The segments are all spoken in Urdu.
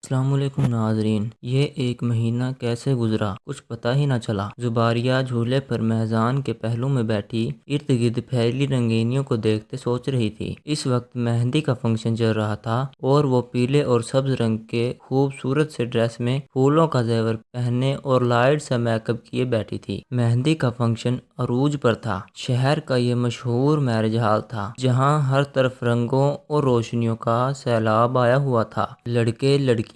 السلام علیکم ناظرین، یہ ایک مہینہ کیسے گزرا کچھ پتہ ہی نہ چلا۔ زباریہ جھولے پر میزان کے پہلو میں بیٹھی ارد گرد پھیلی رنگینیوں کو دیکھتے سوچ رہی تھی۔ اس وقت مہندی کا فنکشن چل رہا تھا اور وہ پیلے اور سبز رنگ کے خوبصورت سے ڈریس میں پھولوں کا زیور پہنے اور لائٹ سا میک اپ کیے بیٹھی تھی۔ مہندی کا فنکشن عروج پر تھا۔ شہر کا یہ مشہور میرج ہال تھا جہاں ہر طرف رنگوں اور روشنیوں کا سیلاب آیا ہوا تھا۔ لڑکے لڑکیاں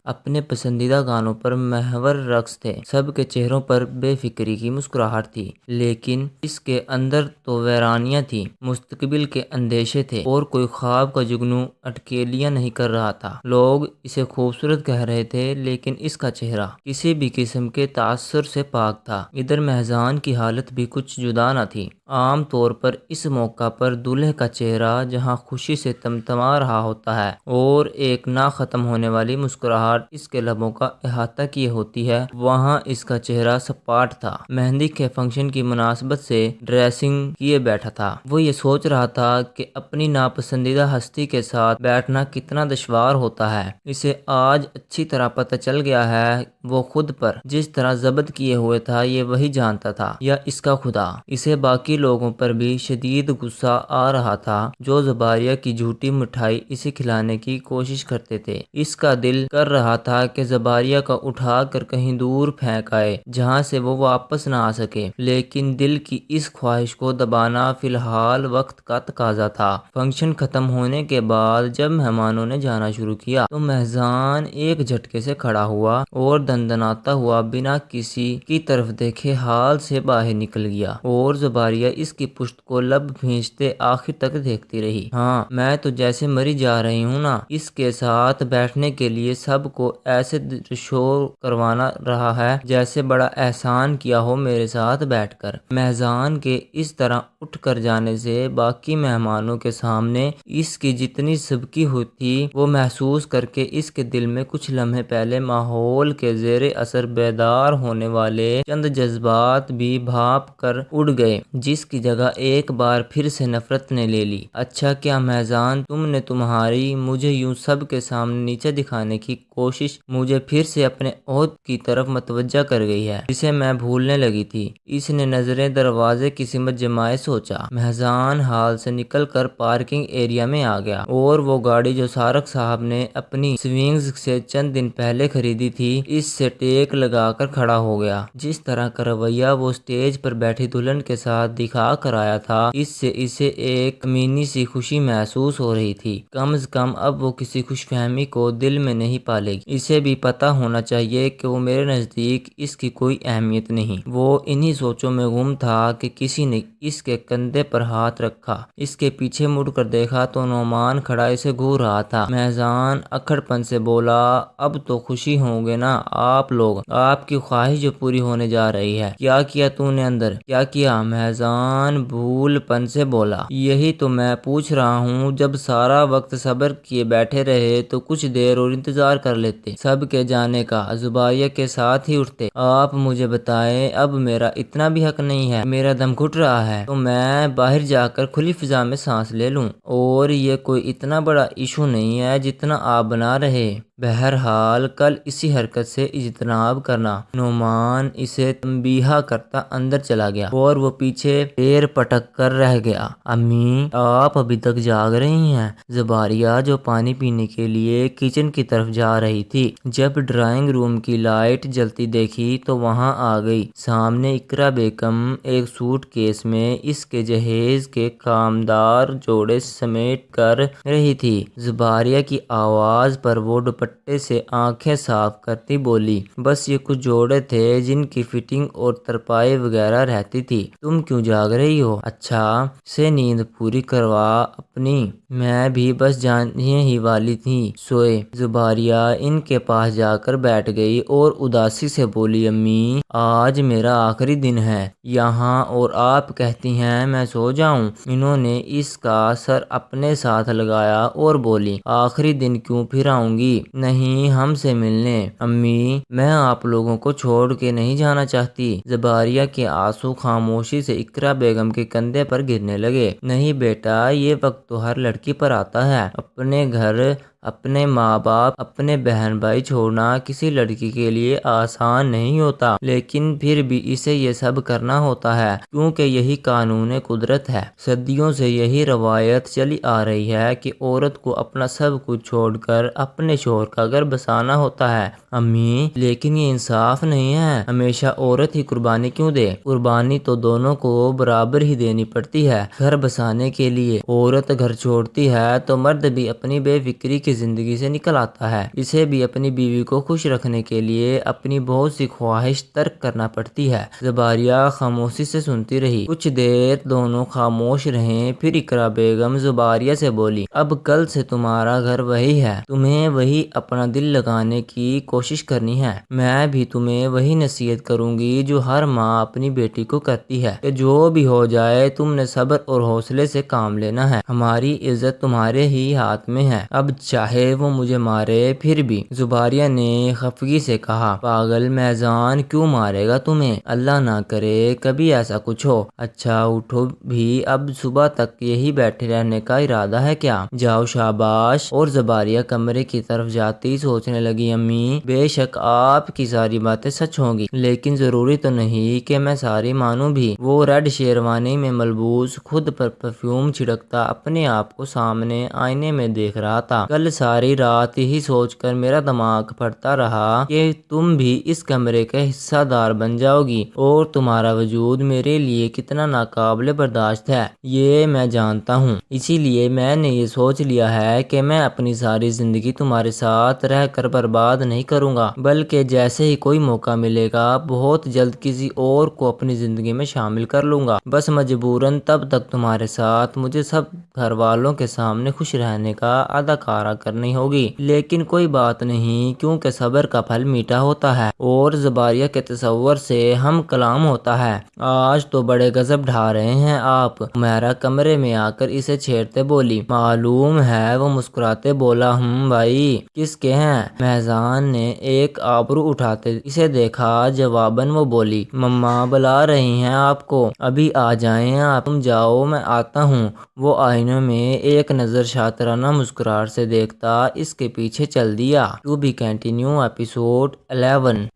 اپنے پسندیدہ گانوں پر محور رقص تھے۔ سب کے چہروں پر بے فکری کی مسکراہٹ تھی، لیکن اس کے اندر تو ویرانیاں تھیں، مستقبل کے اندیشے تھے اور کوئی خواب کا جگنو اٹکیلیاں نہیں کر رہا تھا۔ لوگ اسے خوبصورت کہہ رہے تھے، لیکن اس کا چہرہ کسی بھی قسم کے تاثر سے پاک تھا۔ ادھر مہجان کی حالت بھی کچھ جدا نہ تھی۔ عام طور پر اس موقع پر دولہے کا چہرہ جہاں خوشی سے تمتما رہا ہوتا ہے اور ایک نہ ختم ہونے والی مسکراہٹ اس کے لبوں کا احاطہ کیے ہوتی ہے، وہاں اس کا چہرہ سپاٹ تھا۔ مہندی کے فنکشن کی مناسبت سے ڈریسنگ کیے بیٹھا تھا۔ وہ یہ سوچ رہا تھا کہ اپنی ناپسندیدہ ہستی کے ساتھ بیٹھنا کتنا دشوار ہوتا ہے۔ اسے آج اچھی طرح پتہ چل گیا ہے وہ خود پر جس طرح ضبط کیے ہوئے تھا یہ وہی جانتا تھا یا اس کا خدا۔ اسے باقی لوگوں پر بھی شدید غصہ آ رہا تھا جو زباریہ کی جھوٹی مٹھائی اسے کھلانے کی کوشش کرتے تھے۔ اس کا دل کر رہا تھا کہ زباریہ کا اٹھا کر کہیں دور پھینک آئے جہاں سے وہ واپس نہ آ سکے، لیکن دل کی اس خواہش کو دبانا فی الحال وقت کا تقاضا تھا۔ فنکشن ختم ہونے کے بعد جب مہمانوں نے جانا شروع کیا تو مہجان ایک جھٹکے سے کھڑا ہوا اور دندناتا ہوا بنا کسی کی طرف دیکھے ہال سے باہر نکل گیا اور زباریہ اس کی پشت کو لب کھینچتے آخر تک دیکھتی رہی۔ ہاں، میں تو جیسے مری جا رہی ہوں نا، اس کے ساتھ بیٹھنے کے لیے سب کو ایسے شور کروانا رہا ہے جیسے بڑا احسان کیا ہو میرے ساتھ بیٹھ کر۔ مہجان کے اس طرح اٹھ کر جانے سے باقی مہمانوں کے سامنے اس کی جتنی سبکی ہوئی تھی وہ محسوس کر کے اس کے دل میں کچھ لمحے پہلے ماحول کے زیر اثر بیدار ہونے والے چند جذبات بھی بھاپ کر اڑ گئے، جس کی جگہ ایک بار پھر سے نفرت نے لے لی۔ اچھا کیا مہجان تم نے تمہاری مجھے یوں سب کے سامنے نیچے دکھانے کی کوشش مجھے پھر سے اپنے عہد کی طرف متوجہ کر گئی ہے جسے میں بھولنے لگی تھی۔ اس نے نظریں دروازے کی سمت جمائے سوچا۔ مہجان ہال سے نکل کر پارکنگ ایریا میں آ گیا اور وہ گاڑی جو سارق صاحب نے اپنی سوئنگز سے چند دن پہلے خریدی تھی اس سے ٹیک لگا کر کھڑا ہو گیا۔ جس طرح کا رویہ وہ سٹیج پر بیٹھی دلہن کے ساتھ دکھا کر آیا تھا اس سے اسے ایک کمینی سی خوشی محسوس ہو رہی تھی۔ کم از کم اب وہ کسی خوش فہمی کو دل میں نہیں پالے گی۔ اسے بھی پتا ہونا چاہیے کہ وہ میرے نزدیک اس کی کوئی اہمیت نہیں۔ وہ انہی سوچوں میں گم تھا کہ کسی نے اس کے کندھے پر ہاتھ رکھا۔ اس کے پیچھے مڑ کر دیکھا تو نعمان کھڑا اسے گھور رہا تھا۔ مہجان اکھڑ پن سے بولا، اب تو خوشی ہوں گے نا آپ لوگ، آپ کی خواہش جو پوری ہونے جا رہی ہے۔ کیا کیا تو نے اندر، کیا کیا؟ مہجان بھول پن سے بولا۔ یہی تو میں پوچھ رہا ہوں، جب سارا وقت صبر کیے بیٹھے رہے تو کچھ دیر اور انتظار کر لیتے سب کے جانے کا، زباریہ کے ساتھ ہی اٹھتے۔ آپ مجھے بتائیں، اب میرا اتنا بھی حق نہیں ہے؟ میرا دم گھٹ رہا ہے تو میں باہر جا کر کھلی فضا میں سانس لے لوں، اور یہ کوئی اتنا بڑا ایشو نہیں ہے جتنا آپ بنا رہے۔ بہرحال کل اسی حرکت سے اجتناب کرنا۔ نعمان اسے تنبیہ کرتا اندر چلا گیا اور وہ پیچھے پیر پٹک کر رہ گیا۔ امی، آپ ابھی تک جاگ رہی ہیں؟ زباریہ جو پانی پینے کے لیے کچن کی طرف جا رہی تھی جب ڈرائنگ روم کی لائٹ جلتی دیکھی تو وہاں آ گئی۔ سامنے اقرا بیگم ایک سوٹ کیس میں اس کے جہیز کے کامدار جوڑے سمیٹ کر رہی تھی۔ زباریہ کی آواز پر وہ دوپٹے سے آنکھیں صاف کرتی بولی، بس یہ کچھ جوڑے تھے جن کی فٹنگ اور ترپائی وغیرہ رہتی تھی۔ تم کیوں جاگ رہی ہو؟ اچھا سے نیند پوری کروا اپنی، میں بھی بس جانے ہی والی تھی، سوئے۔ زباریہ ان کے پاس جا کر بیٹھ گئی اور اداسی سے بولی، امی آج میرا آخری دن ہے یہاں اور آپ کہتی ہیں میں سو جاؤں۔ انہوں نے اس کا سر اپنے ساتھ لگایا اور بولی، آخری دن کیوں پھر آؤں گی؟ نہیں، ہم سے ملنے۔ امی، میں آپ لوگوں کو چھوڑ کے نہیں جانا چاہتی۔ زباریہ کے آنسو خاموشی سے اقرا بیگم کے کندھے پر گرنے لگے۔ نہیں بیٹا، یہ وقت تو ہر لڑکی پر آتا ہے، اپنے گھر اپنے ماں باپ، اپنے بہن بھائی چھوڑنا کسی لڑکی کے لیے آسان نہیں ہوتا، لیکن پھر بھی اسے یہ سب کرنا ہوتا ہے کیونکہ یہی قانون قدرت ہے۔ صدیوں سے یہی روایت چلی آ رہی ہے کہ عورت کو اپنا سب کچھ چھوڑ کر اپنے شوہر کا گھر بسانا ہوتا ہے۔ امی، لیکن یہ انصاف نہیں ہے، ہمیشہ عورت ہی قربانی کیوں دے؟ قربانی تو دونوں کو برابر ہی دینی پڑتی ہے۔ گھر بسانے کے لیے عورت گھر چھوڑتی ہے تو مرد بھی اپنی بے فکری کی زندگی سے نکل آتا ہے۔ اسے بھی اپنی بیوی کو خوش رکھنے کے لیے اپنی بہت سی خواہش ترک کرنا پڑتی ہے۔ زباریہ خاموشی سے سنتی رہی۔ کچھ دیر دونوں خاموش رہے، پھر اقرا بیگم زباریہ سے بولی، اب کل سے تمہارا گھر وہی ہے، تمہیں وہی اپنا دل لگانے کی کوشش کرنی ہے۔ میں بھی تمہیں وہی نصیحت کروں گی جو ہر ماں اپنی بیٹی کو کرتی ہے کہ جو بھی ہو جائے تم نے صبر اور حوصلے سے کام لینا ہے، ہماری عزت تمہارے ہی ہاتھ میں ہے، اب چاہے وہ مجھے مارے پھر بھی۔ زباریہ نے خفگی سے کہا، پاگل میزان، کیوں مارے گا تمہیں؟ اللہ نہ کرے کبھی ایسا کچھ ہو۔ اچھا اٹھو بھی، اب صبح تک یہی بیٹھے رہنے کا ارادہ ہے کیا؟ جاؤ شاباش۔ اور زباریہ کمرے کی طرف جاتی سوچنے لگی، امی بے شک آپ کی ساری باتیں سچ ہوں گی، لیکن ضروری تو نہیں کہ میں ساری مانوں بھی۔ وہ ریڈ شیروانی میں ملبوس، خود پر پرفیوم چھڑکتا اپنے آپ کو سامنے آئینے میں دیکھ رہا تھا۔ کل ساری رات یہی سوچ کر میرا دماغ پھٹتا رہا کہ تم بھی اس کمرے کا حصہ دار بن جاؤ گی اور تمہارا وجود میرے لیے کتنا ناقابل برداشت ہے یہ میں جانتا ہوں، اسی لیے میں نے یہ سوچ لیا ہے کہ میں اپنی ساری زندگی تمہارے ساتھ رہ کر برباد نہیں کروں گا، بلکہ جیسے ہی کوئی موقع ملے گا بہت جلد کسی اور کو اپنی زندگی میں شامل کر لوں گا، بس مجبوراً تب تک تمہارے ساتھ مجھے سب گھر والوں کے سامنے خوش رہنے کا اداکارہ کرنی ہوگی، لیکن کوئی بات نہیں کیونکہ صبر کا پھل میٹھا ہوتا ہے اور زباریہ کے تصور سے ہم کلام ہوتا ہے۔ آج تو بڑے غضب ڈھا رہے ہیں آپ، میرا کمرے میں آ کر اسے چھیڑتے بولی۔ معلوم ہے، وہ مسکراتے بولا، بھائی کس کے ہیں؟ میزان نے ایک آبرو اٹھاتے اسے دیکھا، جواباً وہ بولی، مما بلا رہی ہیں آپ کو، ابھی آ جائیں آپ، تم جاؤ میں آتا ہوں۔ وہ آئینے میں ایک نظر شاطرانہ مسکراہٹ سے دیکھتا اس کے پیچھے چل دیا۔ To be continued episode 11۔